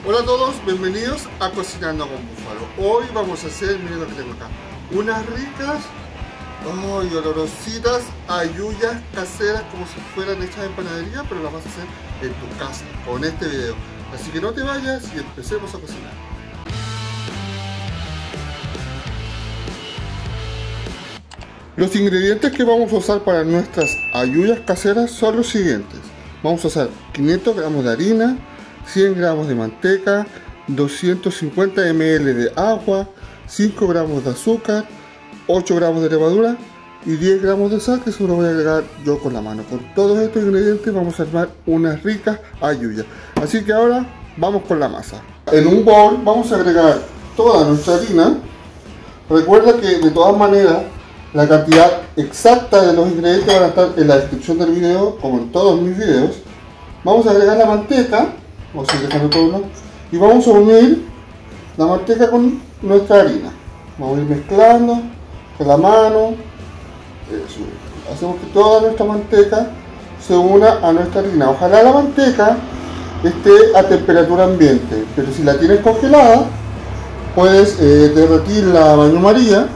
Hola a todos, bienvenidos a Cocinando con Búfalo. Hoy vamos a hacer, miren lo que tengo acá, unas ricas, olorositas halluyas caseras como si fueran hechas en panadería, pero las vas a hacer en tu casa con este video. Así que no te vayas y empecemos a cocinar. Los ingredientes que vamos a usar para nuestras halluyas caseras son los siguientes. Vamos a usar 500 gramos de harina, 100 gramos de manteca, 250 ml de agua, 5 gramos de azúcar, 8 gramos de levadura y 10 gramos de sal, que eso lo voy a agregar yo con la mano. Con todos estos ingredientes vamos a armar unas ricas halluyas. Así que ahora vamos con la masa. En un bol vamos a agregar toda nuestra harina. Recuerda que de todas maneras la cantidad exacta de los ingredientes van a estar en la descripción del video, como en todos mis videos. Vamos a agregar la manteca. Vamos a ir dejando todo uno, y vamos a unir la manteca con nuestra harina. Vamos a ir mezclando con la mano. Eso. Hacemos que toda nuestra manteca se una a nuestra harina. Ojalá la manteca esté a temperatura ambiente, pero si la tienes congelada puedes derretirla a baño María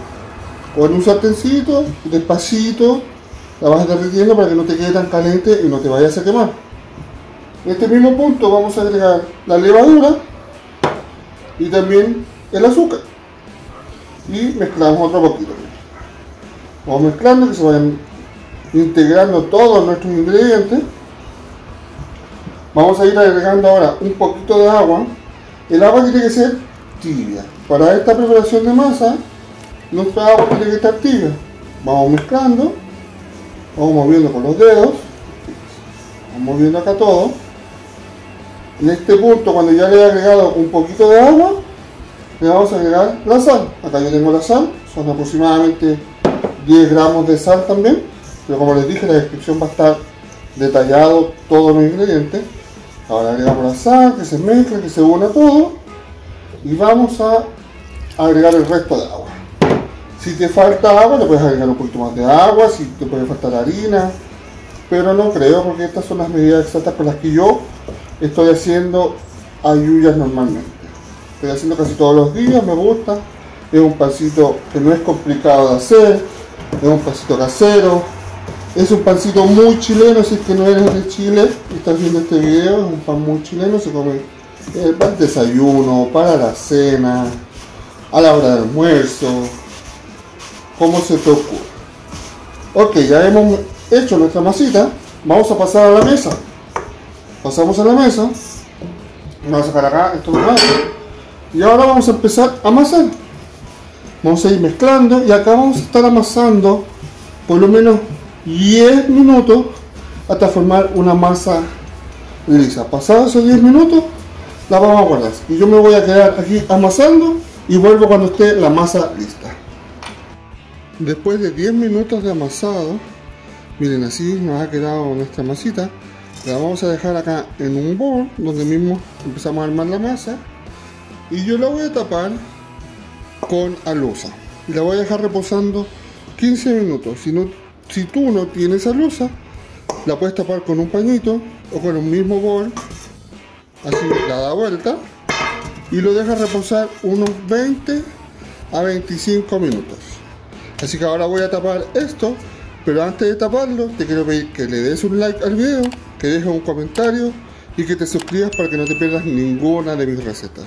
o en un sartencito, despacito la vas derritiendo para que no te quede tan caliente y no te vayas a quemar. En este mismo punto vamos a agregar la levadura y también el azúcar y mezclamos otro poquito. Vamos mezclando que se vayan integrando todos nuestros ingredientes. Vamos a ir agregando ahora un poquito de agua. El agua tiene que ser tibia. Para esta preparación de masa nuestra agua tiene que estar tibia. Vamos mezclando, vamos moviendo con los dedos, vamos moviendo acá todo. En este punto, cuando ya le he agregado un poquito de agua, le vamos a agregar la sal. Acá yo tengo la sal, son aproximadamente 10 gramos de sal también, pero como les dije, en la descripción va a estar detallado todos los ingredientes. Ahora agregamos la sal, que se mezcla, que se una todo, y vamos a agregar el resto de agua. Si te falta agua, le puedes agregar un poquito más de agua, si te puede faltar harina, pero no creo, porque estas son las medidas exactas con las que yo estoy haciendo halluyas normalmente. Estoy haciendo casi todos los días, me gusta. Es un pancito que no es complicado de hacer, es un pancito casero, es un pancito muy chileno. Si es que no eres de Chile y estás viendo este video, es un pan muy chileno, se come para el desayuno, para la cena, a la hora del almuerzo, como se te ocurre. Ok, ya hemos hecho nuestra masita, vamos a pasar a la mesa. Pasamos a la mesa, vamos a sacar acá esto de lado, y ahora vamos a empezar a amasar. Vamos a ir mezclando y acá vamos a estar amasando por lo menos 10 minutos hasta formar una masa lisa. Pasados esos 10 minutos la vamos a guardar y yo me voy a quedar aquí amasando y vuelvo cuando esté la masa lista. Después de 10 minutos de amasado, miren, así nos ha quedado nuestra masita. La vamos a dejar acá en un bol donde mismo empezamos a armar la masa, y yo la voy a tapar con alusa y la voy a dejar reposando 15 minutos. Si tú no tienes alusa, la puedes tapar con un pañito o con un mismo bol, así la da vuelta y lo dejas reposar unos 20 a 25 minutos. Así que ahora voy a tapar esto, pero antes de taparlo te quiero pedir que le des un like al video, que dejes un comentario y que te suscribas para que no te pierdas ninguna de mis recetas.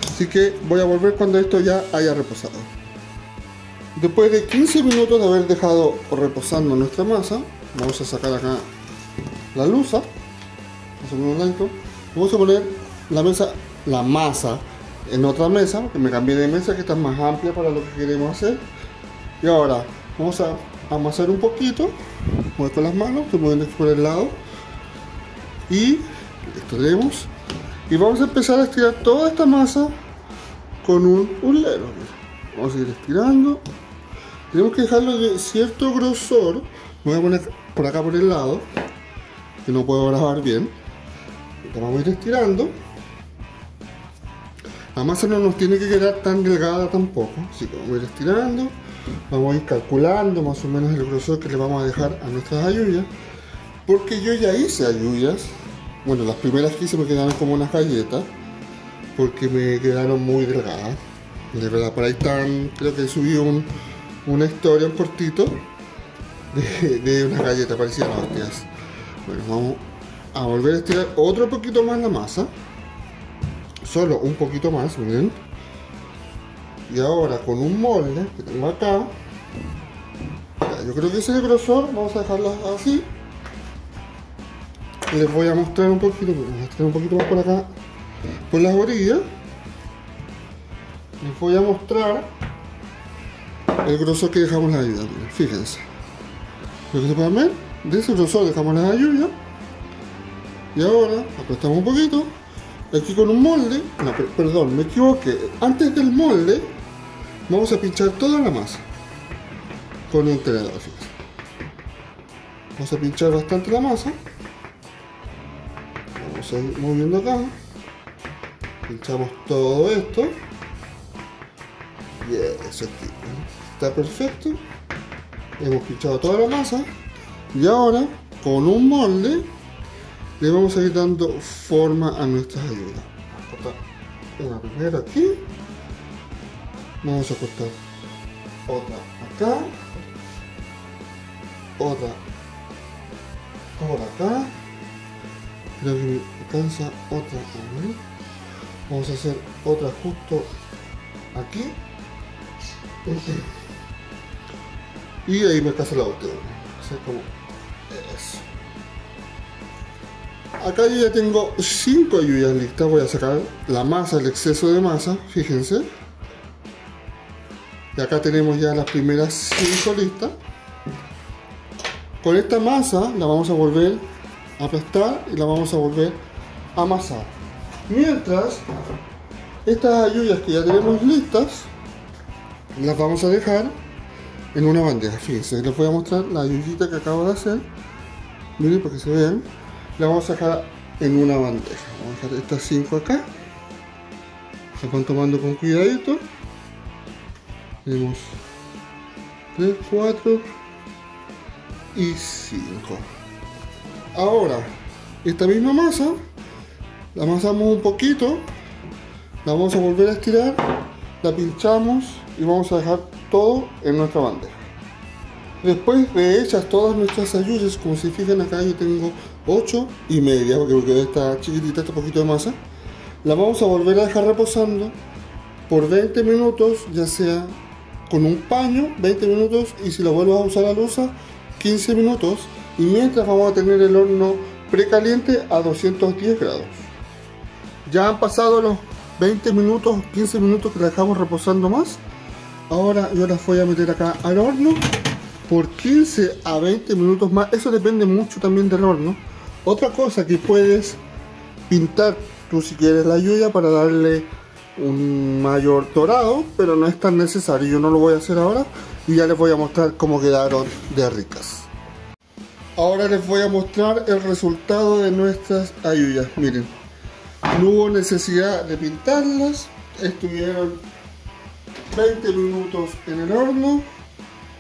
Así que voy a volver cuando esto ya haya reposado. Después de 15 minutos de haber dejado reposando nuestra masa, vamos a sacar acá la luza. Vamos a poner la masa en otra mesa, porque me cambié de mesa, que está más amplia para lo que queremos hacer. Y ahora vamos a amasar un poquito, voy con las manos, estoy moviendo por el lado y estiremos, y vamos a empezar a estirar toda esta masa con un hulero. Vamos a ir estirando, tenemos que dejarlo de cierto grosor. Me voy a poner por acá por el lado, que no puedo grabar bien. Vamos a ir estirando. La masa no nos tiene que quedar tan delgada tampoco, así que vamos a ir estirando. Vamos a ir calculando más o menos el grosor que le vamos a dejar a nuestras halluyas, porque yo ya hice halluyas. Bueno, las primeras que hice me quedaron como unas galletas, porque me quedaron muy delgadas. De verdad, por ahí están, creo que subí una historia, un cortito de una galleta, parecían hostias. Bueno, vamos a volver a estirar otro poquito más la masa, solo un poquito más, miren. Y ahora con un molde que tengo acá, yo creo que ese es el grosor, vamos a dejarla así. Les voy a mostrar un poquito, más por acá, por las orillas. Les voy a mostrar el grosor que dejamos la ayuda, miren, fíjense. Lo que se pueden ver, de ese grosor dejamos la ayuda. Y ahora apretamos un poquito, aquí con un molde, no, perdón, me equivoqué. Antes del molde, vamos a pinchar toda la masa con un tenedor, fíjense. Vamos a pinchar bastante la masa. Vamos a ir moviendo acá. Pinchamos todo esto. Y eso aquí está perfecto. Hemos pinchado toda la masa. Y ahora, con un molde, le vamos a ir dando forma a nuestras ayudas. Vamos a cortar una primera aquí. Vamos a cortar otra acá. Otra por acá. Creo que me alcanza otra también. Vamos a hacer otra justo aquí. Y ahí me alcanza la última. Así como eso. Acá yo ya tengo 5 ayuyas listas. Voy a sacar la masa, el exceso de masa, fíjense. Y acá tenemos ya las primeras 5 listas. Con esta masa la vamos a volver a aplastar y la vamos a volver a amasar. Mientras, estas ayuyas que ya tenemos listas, las vamos a dejar en una bandeja. Fíjense, les voy a mostrar la ayuyita que acabo de hacer. Miren, para que se vean. La vamos a dejar en una bandeja. Vamos a dejar estas 5 acá. Se van tomando con cuidadito. Tenemos 3, 4 y 5. Ahora, esta misma masa la amasamos un poquito, la vamos a volver a estirar, la pinchamos y vamos a dejar todo en nuestra bandeja. Después de hechas todas nuestras ayuyas, como se fijan acá yo tengo 8 y media, porque esta chiquitita, este poquito de masa, la vamos a volver a dejar reposando por 20 minutos, ya sea con un paño, 20 minutos, y si lo vuelves a usar a loza, 15 minutos, y mientras vamos a tener el horno precaliente a 210 grados. Ya han pasado los 20 minutos, 15 minutos que la dejamos reposando más. Ahora yo las voy a meter acá al horno por 15 a 20 minutos más. Eso depende mucho también del horno. Otra cosa que puedes pintar tú si quieres la ayuya para darle un mayor dorado, pero no es tan necesario. Yo no lo voy a hacer ahora y ya les voy a mostrar cómo quedaron de ricas. Ahora les voy a mostrar el resultado de nuestras ayuyas. Miren, no hubo necesidad de pintarlas, estuvieron 20 minutos en el horno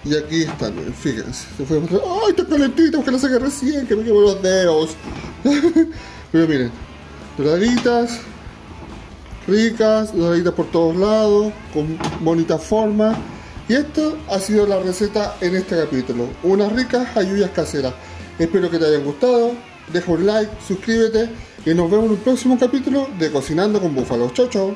y aquí están, miren, fíjense. Les voy a mostrar. ¡Ay, está calentito! Que lo saqué recién, que me quemo los dedos. Pero miren, doraditas, ricas, doraditas por todos lados, con bonita forma. Y esto ha sido la receta en este capítulo. Unas ricas ayuyas caseras. Espero que te hayan gustado. Deja un like, suscríbete y nos vemos en un próximo capítulo de Cocinando con Búfalos. Chau, chau.